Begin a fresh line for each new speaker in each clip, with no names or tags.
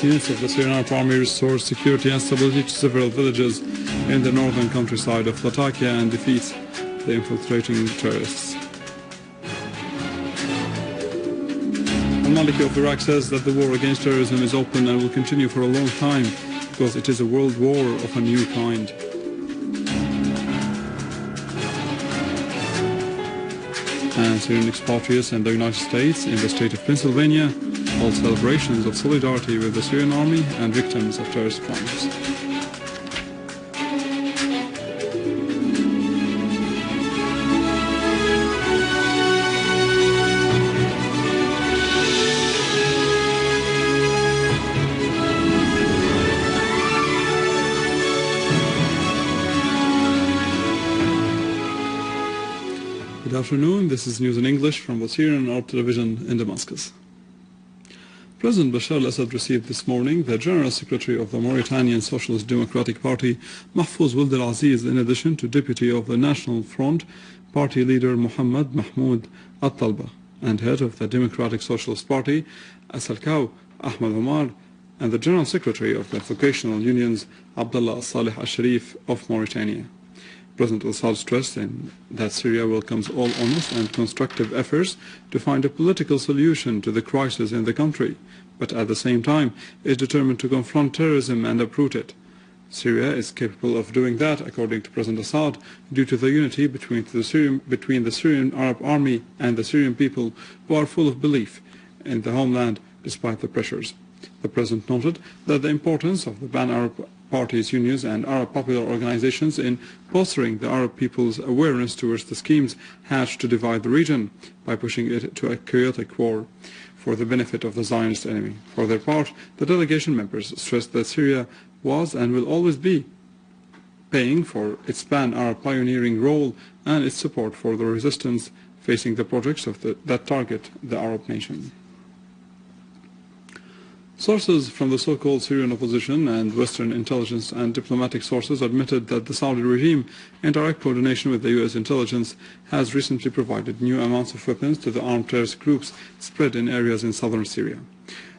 units of the Syrian Army restore security and stability to several villages in the northern countryside of Latakia and defeats the infiltrating terrorists. Al-Maliki of Iraq says that the war against terrorism is open and will continue for a long time because it is a world war of a new kind. And Syrian expatriates in the United States in the state of Pennsylvania hold celebrations of solidarity with the Syrian army and victims of terrorist crimes. Good afternoon, this is news in English from the Syrian Arab television in Damascus. President Bashar al-Assad received this morning the General Secretary of the Mauritanian Socialist Democratic Party, Mahfouz Ould al-Aziz, in addition to Deputy of the National Front Party leader Mohammed Mahmoud al-Talba, and head of the Democratic Socialist Party, Asalkaw Ahmed Omar, and the General Secretary of the Vocational Unions, Abdullah Saleh al-Sharif of Mauritania. President Assad stressed that Syria welcomes all honest and constructive efforts to find a political solution to the crisis in the country, but at the same time is determined to confront terrorism and uproot it. Syria is capable of doing that, according to President Assad, due to the unity between the Syrian Arab Army and the Syrian people, who are full of belief in the homeland despite the pressures. The President noted that the importance of the pan-Arab parties, unions and Arab popular organizations in fostering the Arab people's awareness towards the schemes hatched to divide the region by pushing it to a chaotic war for the benefit of the Zionist enemy. For their part, the delegation members stressed that Syria was and will always be paying for its pan-Arab pioneering role and its support for the resistance facing the projects that target the Arab nation. Sources from the so-called Syrian opposition and Western intelligence and diplomatic sources admitted that the Saudi regime, in direct coordination with the U.S. intelligence, has recently provided new amounts of weapons to the armed terrorist groups spread in areas in southern Syria.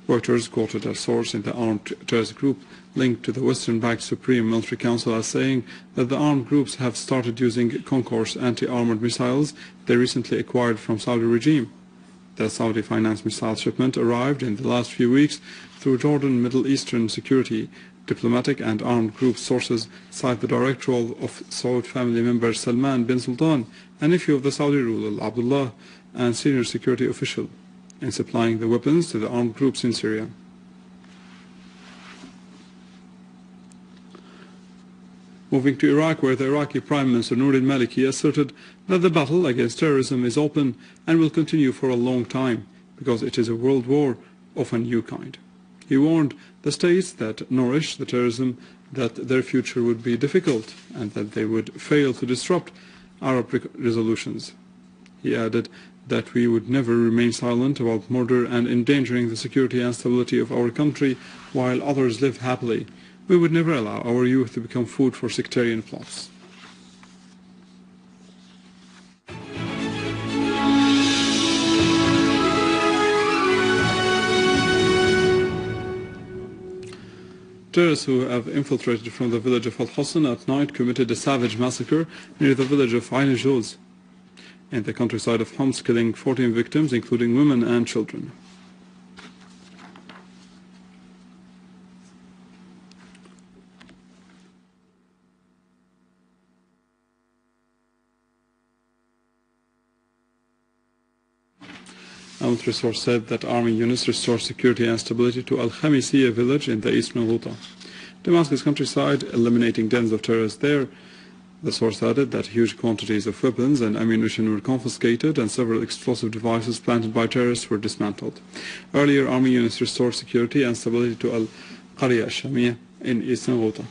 Reuters quoted a source in the armed terrorist group linked to the Western-backed Supreme Military Council as saying that the armed groups have started using Concourse anti-armored missiles they recently acquired from Saudi regime. The Saudi-financed missile shipment arrived in the last few weeks through Jordan Middle Eastern security, diplomatic and armed group sources cite the direct role of Saud family member Salman bin Sultan, a nephew of the Saudi ruler Abdullah and senior security official, in supplying the weapons to the armed groups in Syria. Moving to Iraq, where the Iraqi Prime Minister Nouri al-Maliki asserted that the battle against terrorism is open and will continue for a long time because it is a world war of a new kind. He warned the states that nourish the terrorism that their future would be difficult and that they would fail to disrupt Arab resolutions. He added that we would never remain silent about murder and endangering the security and stability of our country while others live happily. We would never allow our youth to become food for sectarian plots. Terrorists who have infiltrated from the village of Al-Husn at night committed a savage massacre near the village of Ain Joz in the countryside of Homs, killing 14 victims, including women and children. A military source said that army units restored security and stability to Al-Khamisiyya village in the eastern Ghouta, Damascus countryside, eliminating dens of terrorists there. The source added that huge quantities of weapons and ammunition were confiscated and several explosive devices planted by terrorists were dismantled. Earlier, army units restored security and stability to Al-Qarya Shamiyya in eastern Ghouta.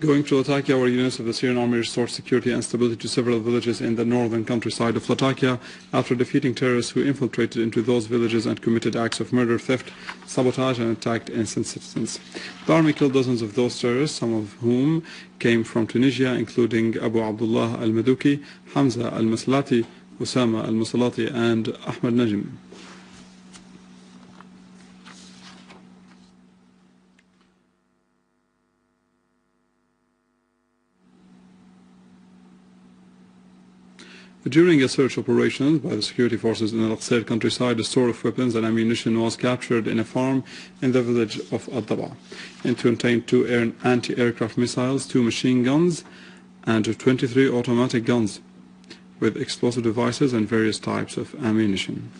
Going to Latakia, where units of the Syrian army restored security and stability to several villages in the northern countryside of Latakia after defeating terrorists who infiltrated into those villages and committed acts of murder, theft, sabotage, and attacked innocent citizens. The army killed dozens of those terrorists, some of whom came from Tunisia, including Abu Abdullah al-Maduki, Hamza al-Maslati, Usama al-Masalati, and Ahmad Najm. During a search operation by the security forces in the Al-Qasir countryside, a store of weapons and ammunition was captured in a farm in the village of Ad-Daba. It contained 2 anti-aircraft missiles, 2 machine guns, and 23 automatic guns with explosive devices and various types of ammunition.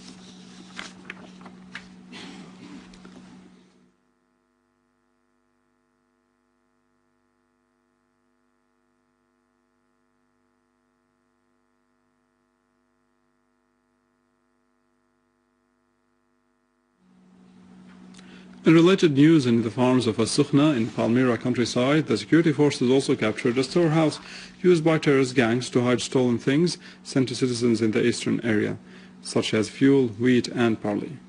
In related news, in the farms of As-Sukhna in Palmyra countryside, the security forces also captured a storehouse used by terrorist gangs to hide stolen things sent to citizens in the eastern area, such as fuel, wheat, and barley.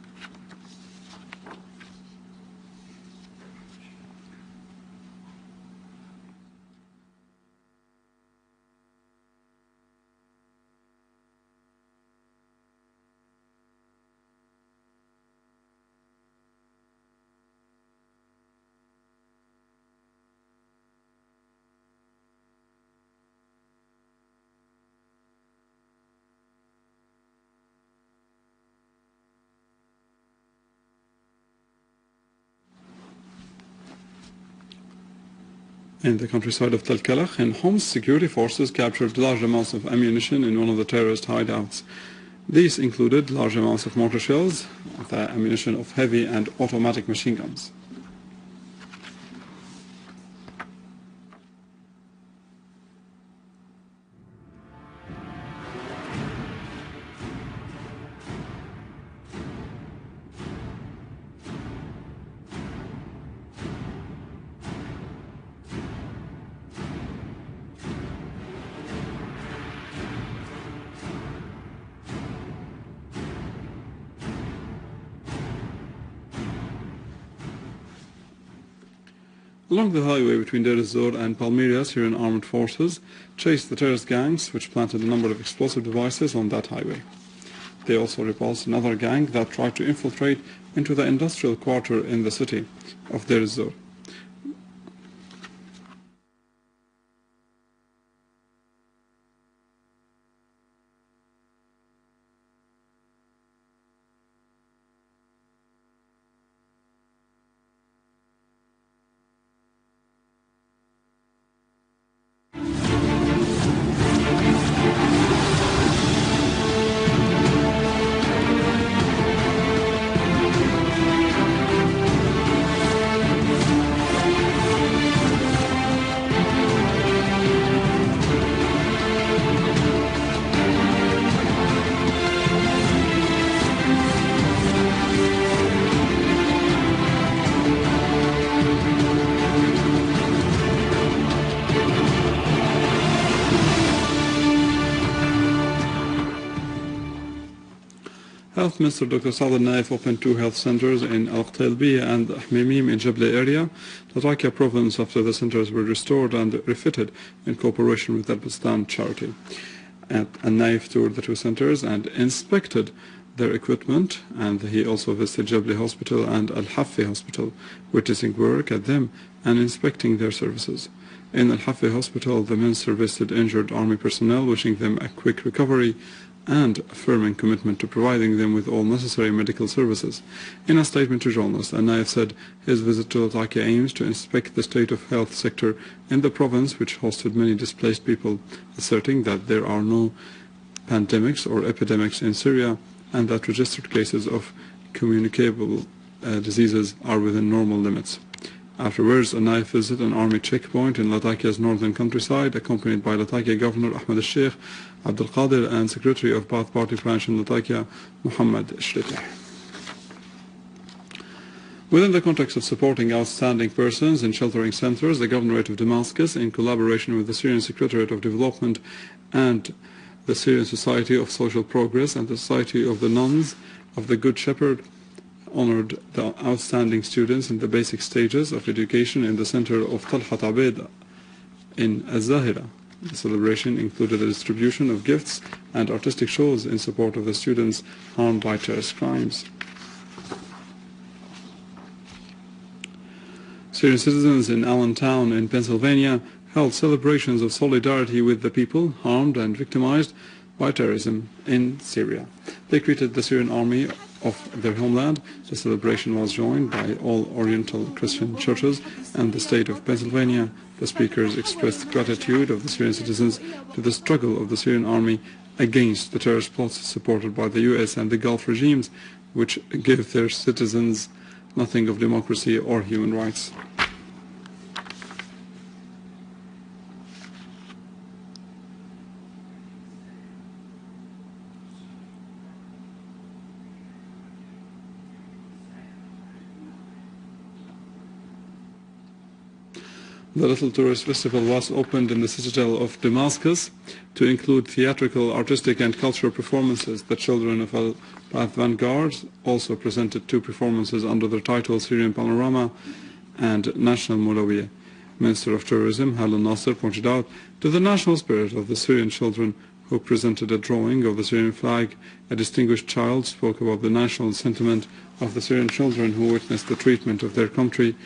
In the countryside of Tel Kalakh, in Homs, security forces captured large amounts of ammunition in one of the terrorist hideouts. These included large amounts of mortar shells, the ammunition of heavy and automatic machine guns. Along the highway between Deir ez-Zor and Palmyra, Syrian armed forces chased the terrorist gangs which planted a number of explosive devices on that highway. They also repulsed another gang that tried to infiltrate into the industrial quarter in the city of Deir ez-Zor. Health Minister Dr. Saad al-Naif opened 2 health centers in Al-Qtailbiya and Hmimim in Jable area, Latakia province, after the centers were restored and refitted in cooperation with the Al-Bustan charity. Al-Naif toured the 2 centers and inspected their equipment, and he also visited Jable Hospital and Al-Hafi Hospital, witnessing work at them and inspecting their services. In Al-Hafi Hospital, the minister visited injured army personnel, wishing them a quick recovery and affirming commitment to providing them with all necessary medical services. In a statement to journalists, Al-Naif said his visit to Latakia aims to inspect the state of health sector in the province, which hosted many displaced people, asserting that there are no pandemics or epidemics in Syria and that registered cases of communicable diseases are within normal limits. Afterwards, Al-Naif visited an army checkpoint in Latakia's northern countryside, accompanied by Latakia Governor Ahmed al-Sheikh Abdul Qadir and Secretary of Baath Party branch in Latakia, Muhammad Shlitah. Within the context of supporting outstanding persons in sheltering centers, the Governorate of Damascus, in collaboration with the Syrian Secretariat of Development and the Syrian Society of Social Progress and the Society of the Nuns of the Good Shepherd, honored the outstanding students in the basic stages of education in the center of Talhat Abeda in Az-Zahira. The celebration included the distribution of gifts and artistic shows in support of the students harmed by terrorist crimes. Syrian citizens in Allentown in Pennsylvania held celebrations of solidarity with the people harmed and victimized by terrorism in Syria. They greeted the Syrian army of their homeland. The celebration was joined by all Oriental Christian churches and the state of Pennsylvania. The speakers expressed gratitude of the Syrian citizens to the struggle of the Syrian army against the terrorist plots supported by the US and the Gulf regimes, which give their citizens nothing of democracy or human rights. The Little Tourist Festival was opened in the citadel of Damascus to include theatrical, artistic and cultural performances. The children of Al-Ba'ath Vanguard also presented 2 performances under the title Syrian Panorama and National Mulawiyah. Minister of Tourism Halil Nasser pointed out to the national spirit of the Syrian children who presented a drawing of the Syrian flag. A distinguished child spoke about the national sentiment of the Syrian children who witnessed the treatment of their country,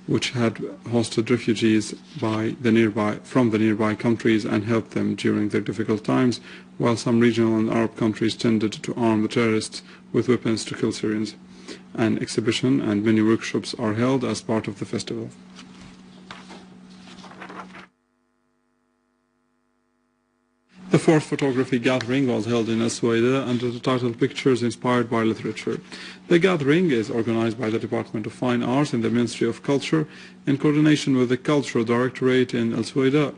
which had hosted refugees from the nearby countries and helped them during their difficult times, while some regional and Arab countries tended to arm the terrorists with weapons to kill Syrians. An exhibition and many workshops are held as part of the festival. The 4th photography gathering was held in Aswaida under the title Pictures Inspired by Literature. The gathering is organized by the Department of Fine Arts in the Ministry of Culture in coordination with the Cultural Directorate in Aswaida.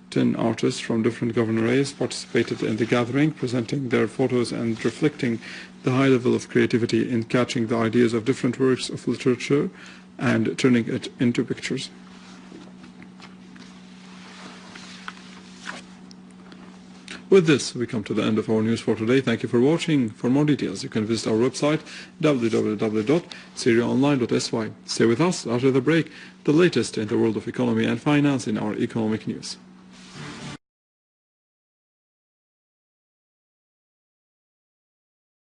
10 artists from different governorates participated in the gathering, presenting their photos and reflecting the high level of creativity in catching the ideas of different works of literature and turning it into pictures. With this, we come to the end of our news for today. Thank you for watching. For more details, you can visit our website, www.syriaonline.sy. Stay with us after the break, the latest in the world of economy and finance in our economic news.